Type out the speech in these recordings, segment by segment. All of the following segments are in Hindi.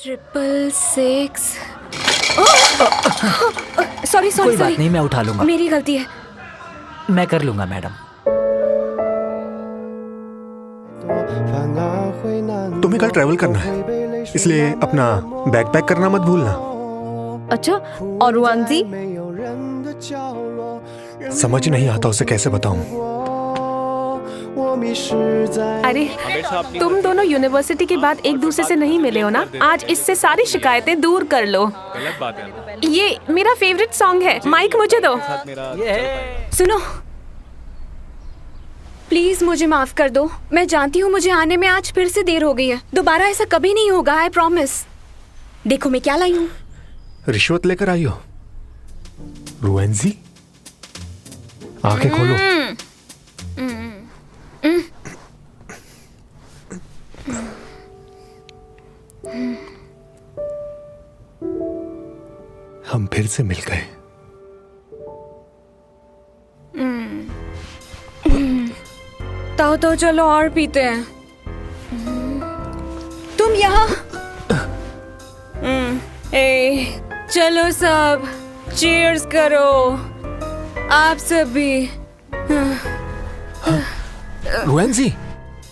666। सॉरी कोई बात नहीं, मैं उठा लूंगा। मेरी गलती है। मैं कर लूंगा मैडम। तुम्हें कल ट्रैवल करना है, इसलिए अपना बैग पैक करना मत भूलना। अच्छा, और रुआंजी? समझ नहीं आता उसे कैसे बताऊं। अरे तुम दोनों यूनिवर्सिटी के बाद एक दूसरे से नहीं मिले हो ना? आज इससे सारी शिकायतें दूर कर लो। गलत बात है ना? ये मेरा फेवरेट सॉन्ग है, माइक मुझे दो। सुनो, प्लीज मुझे माफ कर दो। मैं जानती हूँ मुझे आने में आज फिर से देर हो गई है। दोबारा ऐसा कभी नहीं होगा, आई प्रॉमिस। देखो मैं क्या लाई हूँ। रिश्वत लेकर आई हो? रुएंजी, आंखें खोलो। हम फिर से मिल गए। तो चलो और पीते हैं। तुम यहाँ? चलो सब चीयर्स करो, आप सब भी। रुएंजी,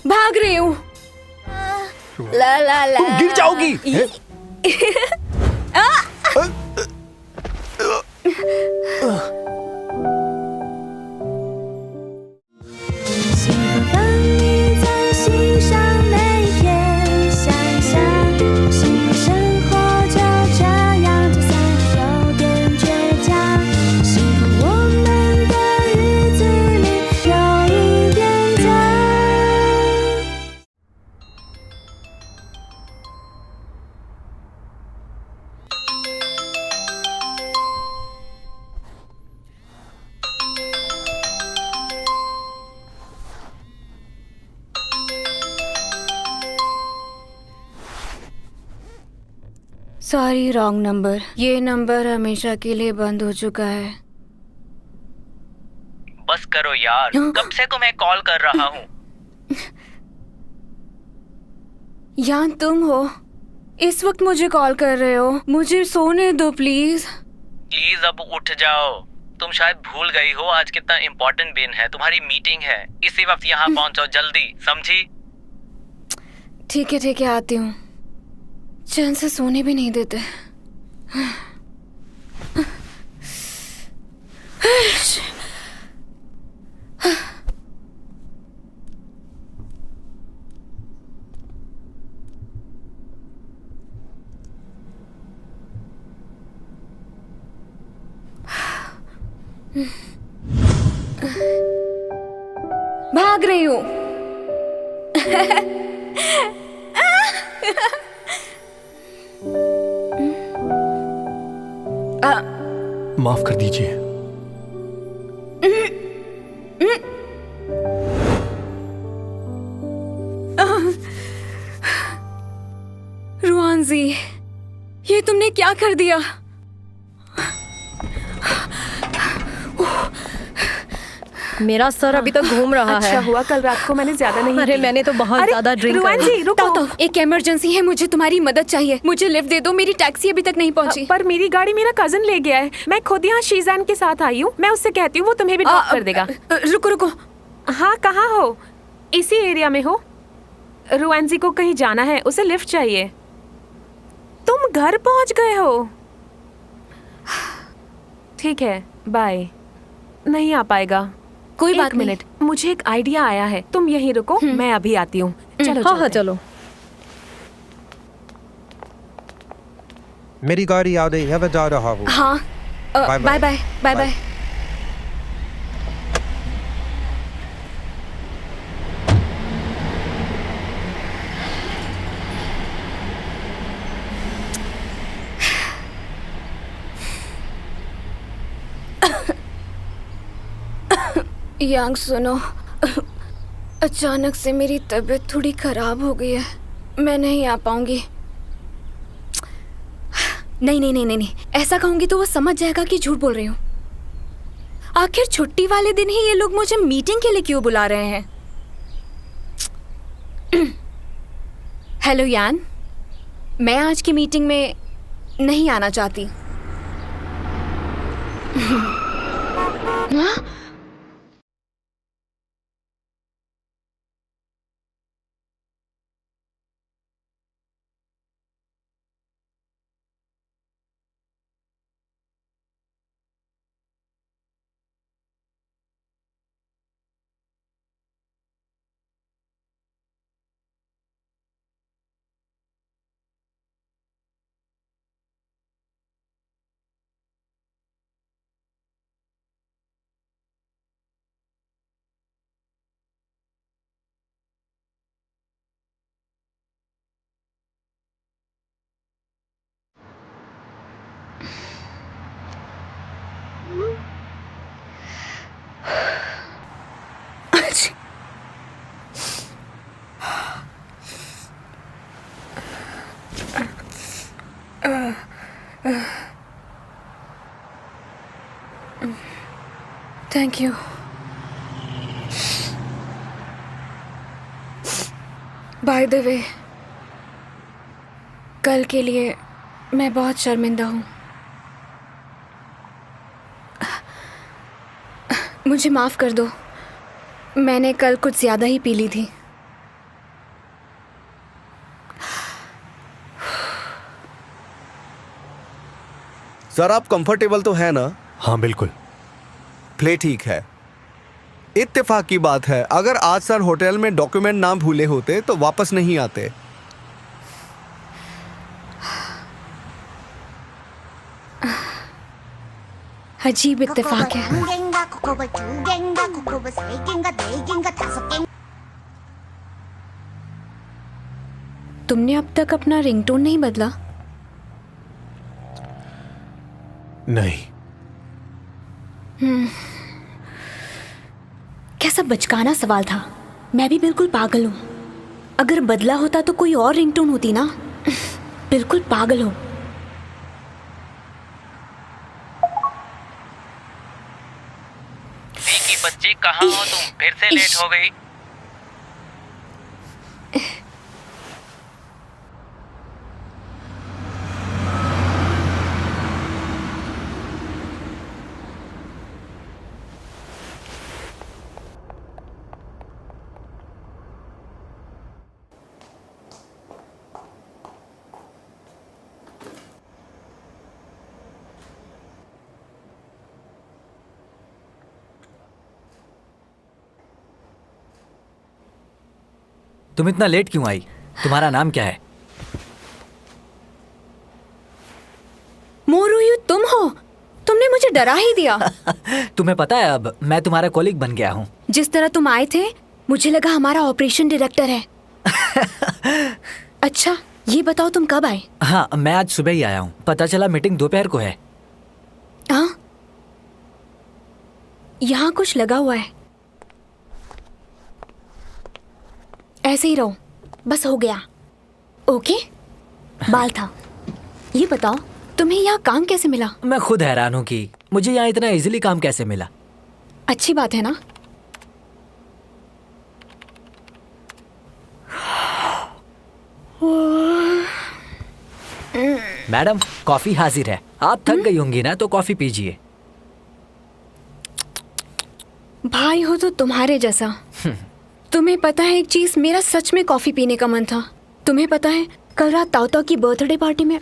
भाग रही हूँ। ला ला ला। तुम गिर जाओगी। Sorry, wrong number. ये नंबर हमेशा के लिए बंद हो चुका है। बस करो यार, कब से तुम्हें कॉल कर रहा हूँ। यान तुम हो? इस वक्त मुझे कॉल कर रहे हो? मुझे सोने दो प्लीज। प्लीज अब उठ जाओ। तुम शायद भूल गई हो आज कितना इम्पोर्टेंट दिन है। तुम्हारी मीटिंग है, इसी वक्त यहाँ पहुँचो जल्दी, समझी? ठीक है आती हूँ। चैन से सोने भी नहीं देते। भाग रही हूँ। माफ कर दीजिए। रुआंजी, ये तुमने क्या कर दिया? मेरा सर अभी तक घूम रहा अच्छा है। हुआ कल रात को मैंने ज्यादा नहीं अरे पी। मैंने तो बहुत ज्यादा ड्रिंक कर रुआंजी रुको। एक इमरजेंसी है, मुझे तुम्हारी मदद चाहिए। मुझे लिफ्ट दे दो, मेरी टैक्सी अभी तक नहीं पहुंची। पर मेरी गाड़ी मेरा कजन ले गया है। मैं खुद यहाँ शीजान के साथ आई हूँ। मैं उससे कहती हूँ, वो तुम्हें भी ड्रॉप कर देगा। रुको। हाँ, कहाँ हो? इसी एरिया में हो? रुआंजी को कहीं जाना है, उसे लिफ्ट चाहिए। तुम घर पहुंच गए हो? ठीक है, बाय। नहीं आ पाएगा। कोई बात एक मिनट, मुझे एक आइडिया आया है। तुम यहीं रुको, मैं अभी आती हूँ। चलो हाँ चलते हैं। चलो। मेरी गाड़ी आ गई है, मैं जा रहा हूँ। हाँ, बाय बाय। यांग सुनो, अचानक से मेरी तबीयत थोड़ी खराब हो गई है। मैं नहीं आ पाऊंगी। नहीं, ऐसा कहूंगी तो वो समझ जाएगा कि झूठ बोल रही हूँ। आखिर छुट्टी वाले दिन ही ये लोग मुझे मीटिंग के लिए क्यों बुला रहे हैं? हेलो यान, मैं आज की मीटिंग में नहीं आना चाहती। हाँ? Thank you. By the way, कल के लिए मैं बहुत शर्मिंदा हूँ। मुझे माफ़ कर दो, मैंने कल कुछ ज़्यादा ही पी ली थी। सर आप कंफर्टेबल तो है ना? हाँ बिल्कुल। प्ले ठीक है। इत्तेफाक की बात है, अगर आज सर होटल में डॉक्यूमेंट ना भूले होते तो वापस नहीं आते। अजीब इत्तेफाक है। तुमने अब तक अपना रिंगटोन नहीं बदला? नहीं। कैसा बचकाना सवाल था। मैं भी बिल्कुल पागल हूँ। अगर बदला होता तो कोई और रिंगटोन होती ना। बिल्कुल पागल हो। विकी बच्ची कहाँ हो तुम? फिर से लेट हो गई। तुम इतना लेट क्यों आई? तुम्हारा नाम क्या है? मोरुयु तुम हो? तुमने मुझे डरा ही दिया। तुम्हें पता है अब मैं तुम्हारा कॉलीग बन गया हूँ। जिस तरह तुम आए थे मुझे लगा हमारा ऑपरेशन डायरेक्टर है। अच्छा ये बताओ तुम कब आए? हाँ मैं आज सुबह ही आया हूँ। पता चला मीटिंग दोपहर को है। हाँ यहाँ कुछ लगा हुआ है। ऐसे ही रहो, बस हो गया। ओके बाल था। ये बताओ तुम्हें यहाँ काम कैसे मिला? मैं खुद हैरान हूँ कि मुझे यहाँ इतना इजीली काम कैसे मिला। अच्छी बात है ना। मैडम कॉफी हाजिर है। आप थक गई होंगी ना तो कॉफी पीजिए। भाई हो तो तुम्हारे जैसा। तुम्हें पता है एक चीज, मेरा सच में कॉफी पीने का मन था। तुम्हें पता है कल रात ताओ की बर्थडे पार्टी में।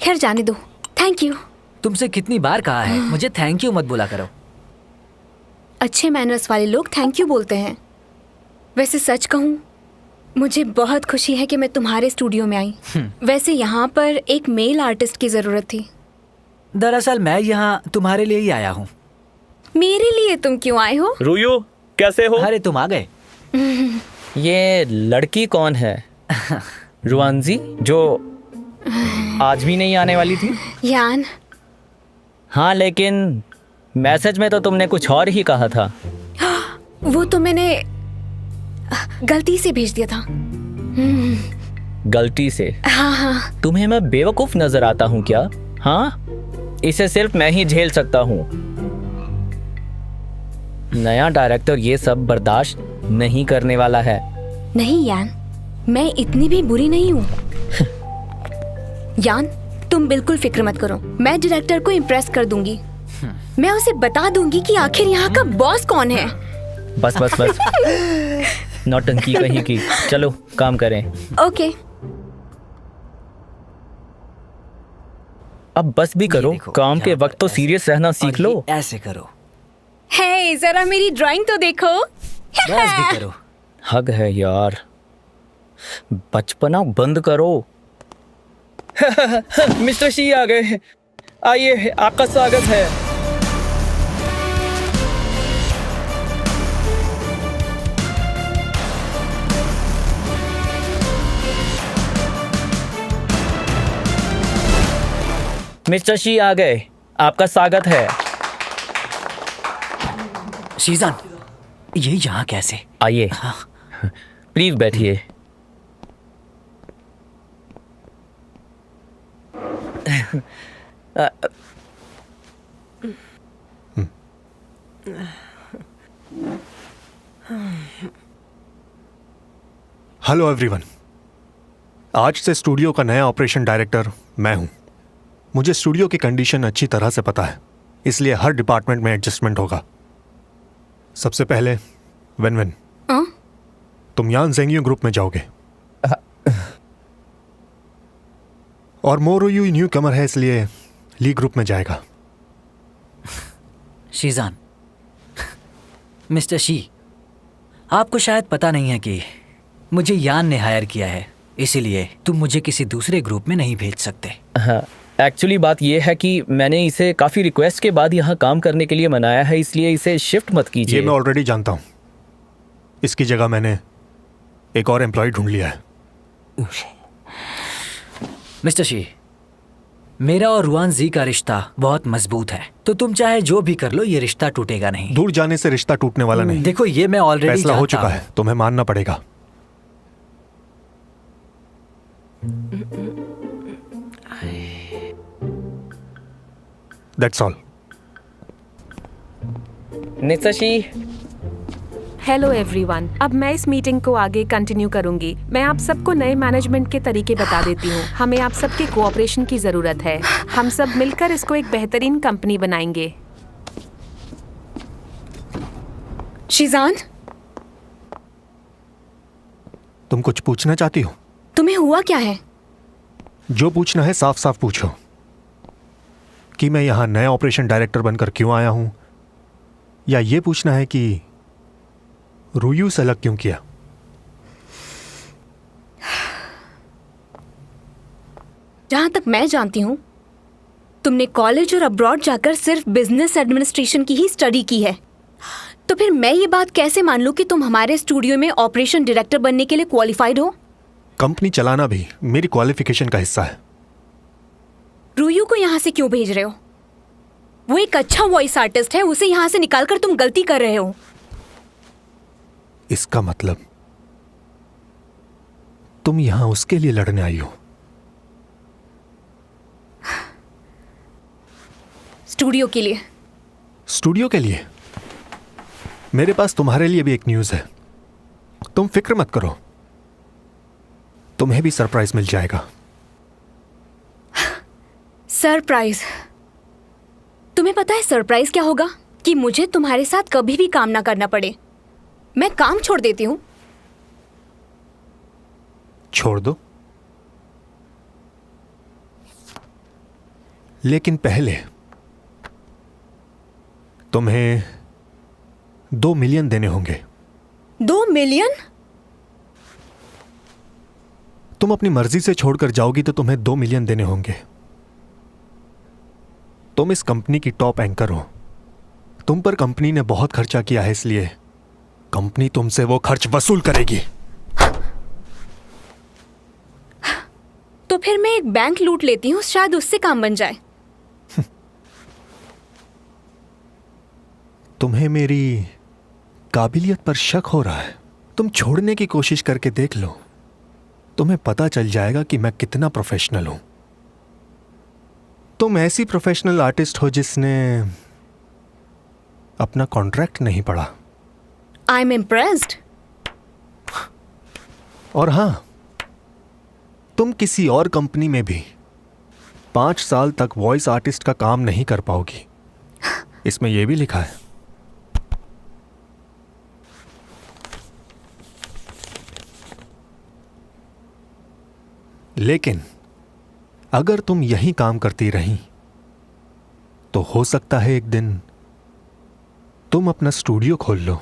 खैर जाने दो। Thank you. तुमसे कितनी बार कहा है मुझे थैंक यू मत बोला करो। अच्छे मैनर्स वाले लोग थैंक यू बोलते हैं। वैसे सच कहूँ मुझे बहुत खुशी है कि मैं तुम्हारे स्टूडियो में आई। वैसे यहाँ पर एक मेल आर्टिस्ट की जरूरत थी। दरअसल मैं यहाँ तुम्हारे लिए ही आया हूँ। मेरे लिए तुम क्यों आए हो? रुयु कैसे हो? अरे तुम आ गए। ये लड़की कौन है? रुआनजी जो आज भी नहीं आने वाली थी? यान। हाँ लेकिन मैसेज में तो तुमने कुछ और ही कहा था। वो तो मैंने गलती से भेज दिया था। गलती से? हाँ हाँ। तुम्हें मैं बेवकूफ नजर आता हूँ क्या? हाँ इसे सिर्फ मैं ही झेल सकता हूँ। नया डायरेक्टर ये सब बर्दाश्त नहीं करने वाला है। नहीं यान, मैं इतनी भी बुरी नहीं हूँ। यान, तुम बिल्कुल फिक्र मत करो, मैं डायरेक्टर को इम्प्रेस कर दूंगी। मैं उसे बता दूंगी कि आखिर यहाँ का बॉस कौन है। बस बस बस नौटंकी कहीं की, चलो काम करें। ओके। अब बस भी करो, देखो, काम के यहाँ वक्त तो पर सीरियस रहना सीख और लो। ये ऐसे करो, हे, जरा मेरी ड्राइंग तो देखो। बस भी करो। हग है यार, बचपना बंद करो। मिस्टर शी आ गए, आइए आपका स्वागत है। मिस्टर शी आ गए, आपका स्वागत है। शीजान, ये यहाँ कैसे? आइए, प्लीज बैठिए। हेलो एवरीवन, आज से स्टूडियो का नया ऑपरेशन डायरेक्टर मैं हूं। मुझे स्टूडियो की कंडीशन अच्छी तरह से पता है, इसलिए हर डिपार्टमेंट में एडजस्टमेंट होगा। सबसे पहले वेन वेन, तुम यान जेंगियो ग्रुप में जाओगे और मोरुयू न्यू कमर है, इसलिए ली ग्रुप में जाएगा। शीजान, मिस्टर शी, आपको शायद पता नहीं है कि मुझे यान ने हायर किया है, इसीलिए तुम मुझे किसी दूसरे ग्रुप में नहीं भेज सकते। हाँ, एक्चुअली बात यह है कि मैंने इसे काफ़ी रिक्वेस्ट के बाद यहाँ काम करने के लिए मनाया है, इसलिए इसे शिफ्ट मत कीजिए। ये मैं ऑलरेडी जानता हूँ। इसकी जगह मैंने एक और एम्प्लॉय ढूंढ लिया है। मिस्टर शी, मेरा और रुआन जी का रिश्ता बहुत मजबूत है, तो तुम चाहे जो भी कर लो, ये रिश्ता टूटेगा नहीं। दूर जाने से रिश्ता टूटने वाला नहीं। देखो, ये मैं ऑलरेडी फैसला हो जानता चुका हूं। है, तुम्हें मानना पड़ेगा। That's all. Mister she, hello everyone, अब मैं इस मीटिंग को आगे कंटिन्यू करूंगी। मैं आप सबको नए मैनेजमेंट के तरीके बता देती हूँ। हमें आप सबके कोऑपरेशन की जरूरत है। हम सब मिलकर इसको एक बेहतरीन कंपनी बनाएंगे। शिजान, तुम कुछ पूछना चाहती हो? तुम्हें हुआ क्या है? जो पूछना है साफ साफ पूछो कि मैं यहाँ नया ऑपरेशन डायरेक्टर बनकर क्यों आया हूँ, या ये पूछना है कि रुयू से अलग क्यों किया। जहां तक मैं जानती हूं, तुमने कॉलेज और अब्रॉड जाकर सिर्फ बिजनेस एडमिनिस्ट्रेशन की ही स्टडी की है। तो फिर मैं ये बात कैसे मान लूं कि तुम हमारे स्टूडियो में ऑपरेशन डायरेक्टर बनने के लिए क्वालिफाइड हो? कंपनी चलाना भी मेरी क्वालिफिकेशन का हिस्सा है। रुयू को यहाँ से क्यों भेज रहे हो? वो एक अच्छा वॉइस आर्टिस्ट है, उसे यहाँ से निकालकर तुम गलती कर रहे हो। इसका मतलब तुम यहां उसके लिए लड़ने आई हो। स्टूडियो के लिए। स्टूडियो के लिए? मेरे पास तुम्हारे लिए भी एक न्यूज़ है। तुम फिक्र मत करो, तुम्हें भी सरप्राइज मिल जाएगा। सरप्राइज? तुम्हें पता है सरप्राइज क्या होगा? कि मुझे तुम्हारे साथ कभी भी काम ना करना पड़े। मैं काम छोड़ देती हूँ। छोड़ दो, लेकिन पहले तुम्हें 2 मिलियन देने होंगे। 2 मिलियन? तुम अपनी मर्जी से छोड़कर जाओगी तो तुम्हें 2 मिलियन देने होंगे। तुम इस कंपनी की टॉप एंकर हो। तुम पर कंपनी ने बहुत खर्चा किया है, इसलिए कंपनी तुमसे वो खर्च वसूल करेगी। तो फिर मैं एक बैंक लूट लेती हूँ, शायद उससे काम बन जाए। तुम्हें मेरी काबिलियत पर शक हो रहा है? तुम छोड़ने की कोशिश करके देख लो, तुम्हें पता चल जाएगा कि मैं कितना प्रोफेशनल हूं। तुम ऐसी प्रोफेशनल आर्टिस्ट हो जिसने अपना कॉन्ट्रैक्ट नहीं पढ़ा। I am impressed. और हां, तुम किसी और कंपनी में भी 5 साल तक वॉइस आर्टिस्ट का काम नहीं कर पाओगी। इसमें यह भी लिखा है। लेकिन अगर तुम यही काम करती रही तो हो सकता है एक दिन तुम अपना स्टूडियो खोल लो।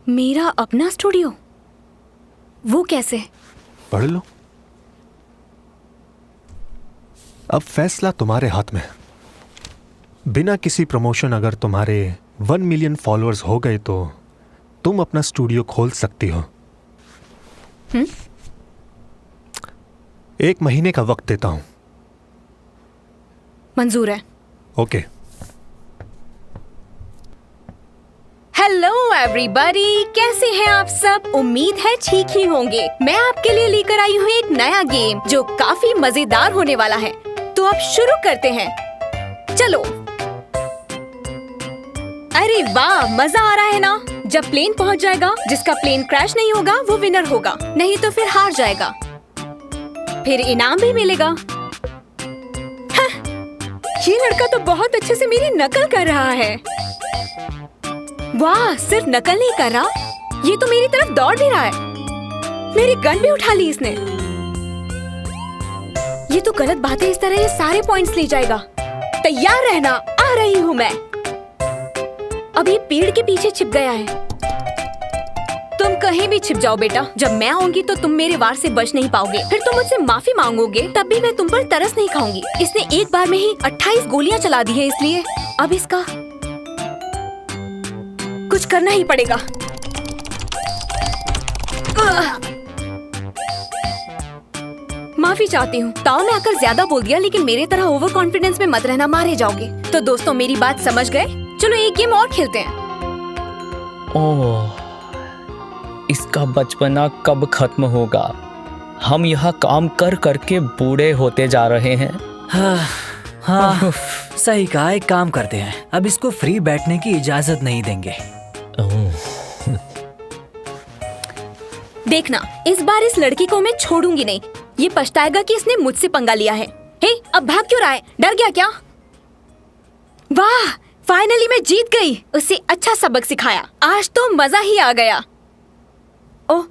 मेरा अपना स्टूडियो? वो कैसे? पढ़ लो। अब फैसला तुम्हारे हाथ में है। बिना किसी प्रमोशन अगर तुम्हारे 1 मिलियन फॉलोअर्स हो गए तो तुम अपना स्टूडियो खोल सकती हो। 1 महीने का वक्त देता हूं। मंजूर है। ओके। हेलो एवरीबॉडी, कैसे हैं आप सब? उम्मीद है ठीक ही होंगे। मैं आपके लिए लेकर आई हूँ एक नया गेम जो काफी मजेदार होने वाला है। तो अब शुरू करते हैं। चलो। अरे वाह, मजा आ रहा है ना? जब प्लेन पहुंच जाएगा, जिसका प्लेन क्रैश नहीं होगा वो विनर होगा, नहीं तो फिर हार जाएगा। फिर इनाम भी मिलेगा। हाँ, ये लड़का तो बहुत अच्छे से मेरी नकल कर रहा है। वाह, सिर्फ नकल नहीं कर रहा, ये तो मेरी तरफ दौड़ भी रहा है। मेरी गन भी उठा ली इसने। ये तो गलत बात है, इस तरह ये सारे पॉइंट्स ले जाएगा। तैयार रहना, आ रही हूँ मैं। अब ये पेड़ के पीछे छिप गया है। तुम कहीं भी छिप जाओ बेटा, जब मैं आऊंगी तो तुम मेरे वार से बच नहीं पाओगे। फिर तुम मुझसे माफी मांगोगे, तब भी मैं तुम पर तरस नहीं खाऊंगी। इसने एक बार में ही 28 गोलियां चला दी है, इसलिए अब इसका कुछ करना ही पड़ेगा। माफी चाहती हूँ, ताऊ में आकर ज्यादा बोल दिया, लेकिन मेरे तरह ओवर कॉन्फिडेंस में मत रहना, मारे जाओगे। तो दोस्तों, मेरी बात समझ गए? चलो एक गेम और खेलते हैं। ओह, इसका बचपना कब खत्म होगा? हम यहाँ काम कर करके बूढ़े होते जा रहे हैं। हाँ, सही कहा। एक काम करते हैं, अब इसको फ्री बैठने की इजाजत नहीं देंगे। देखना, इस बार इस लड़की को मैं छोड़ूंगी नहीं। ये पछताएगा कि इसने मुझसे पंगा लिया है। हे, अब भाग क्यों रहा है? डर गया क्या? वाह, फाइनली मैं जीत गई। उसे अच्छा सबक सिखाया। आज तो मजा ही आ गया। ओह,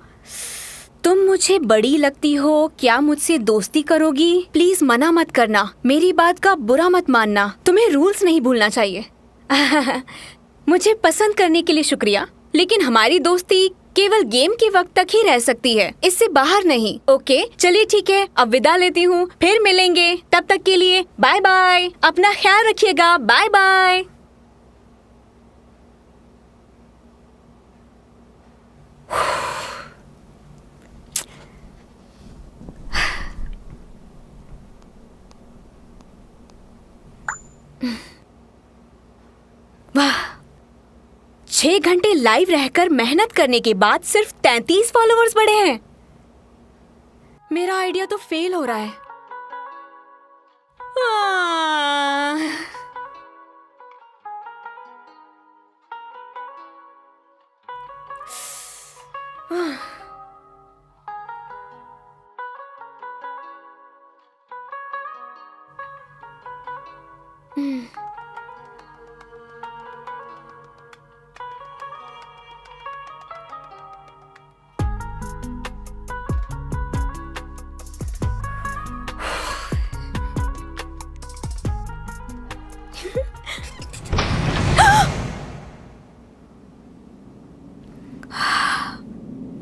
तुम मुझे बड़ी लगती हो, क्या मुझसे दोस्ती करोगी? प्लीज मना मत करना, मेरी बात का बुरा मत मानना। तुम्हें रूल्स नहीं भूलना चाहिए। मुझे पसंद करने के लिए शुक्रिया, लेकिन हमारी दोस्ती केवल गेम के वक्त तक ही रह सकती है, इससे बाहर नहीं। ओके, चलिए ठीक है, अब विदा लेती हूँ। फिर मिलेंगे, तब तक के लिए बाय बाय। अपना ख्याल रखिएगा। Bye bye. वाह, 6 घंटे लाइव रहकर मेहनत करने के बाद सिर्फ 33 फॉलोअर्स बढ़े हैं। मेरा आइडिया तो फेल हो रहा है।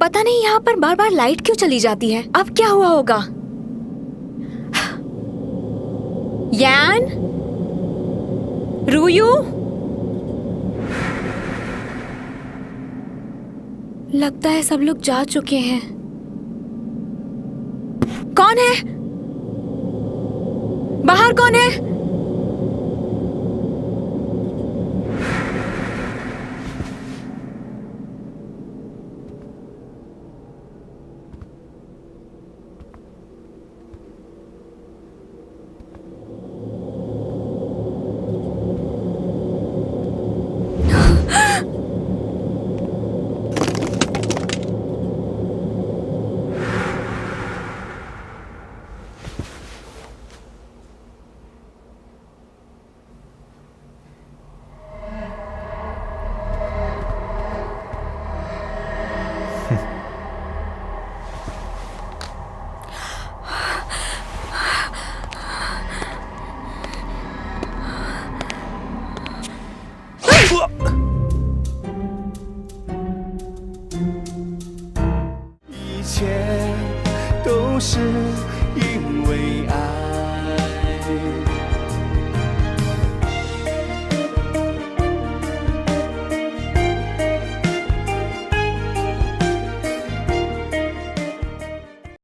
पता नहीं यहाँ पर बार बार लाइट क्यों चली जाती है। अब क्या हुआ होगा? यान, रूयू, लगता है सब लोग जा चुके हैं। कौन है बाहर? कौन है?